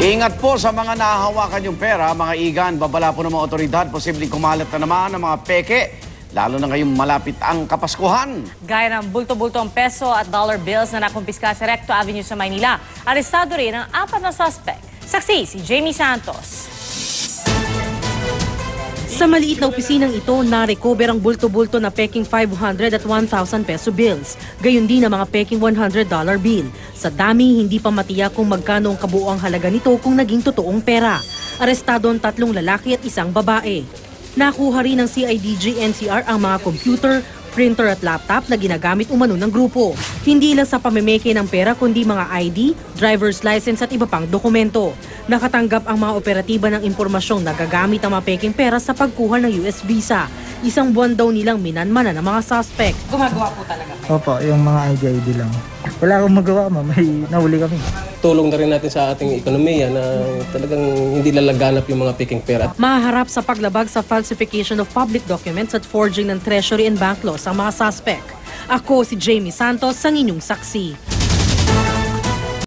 Ingat po sa mga nahahawakan yung pera, mga igan. Babala po ng mga otoridad, posibleng kumalat na naman ng mga peke, lalo na ngayong malapit ang Kapaskuhan. Gaya ng bulto-bultong peso at dollar bills na nakumpiska sa Recto Avenue sa Maynila. Arestado rin ang 4 na suspect. Saksi si Jamie Santos. Sa maliit na opisinang ito, na-recover ang bulto-bulto na peking 500 at 1,000 peso bills. Gayon din ang mga peking $100 bill. Sa dami, hindi pa matiyak kung magkano ang kabuuang halaga nito kung naging totoong pera. Arestado ang 3 lalaki at 1 babae. Nakuha rin ng CIDG-NCR ang mga computer, printer at laptop na ginagamit umano ng grupo. Hindi lang sa pamimeke ng pera kundi mga ID, driver's license at iba pang dokumento. Nakatanggap ang mga operatiba ng impormasyong nagagamit ang mga peking pera sa pagkuha ng US visa. 1 buwan daw nilang minanmana ng mga suspect. Gumagawa po talaga. Opo, yung mga ID lang. Wala akong magawa, ma'am. May nahuli kami. Tulong na rin natin sa ating ekonomiya na talagang hindi lalaganap yung mga peking pera. Maharap sa paglabag sa falsification of public documents at forging ng Treasury and Bank laws ang mga suspect. Ako si Jamie Santos, ang inyong saksi.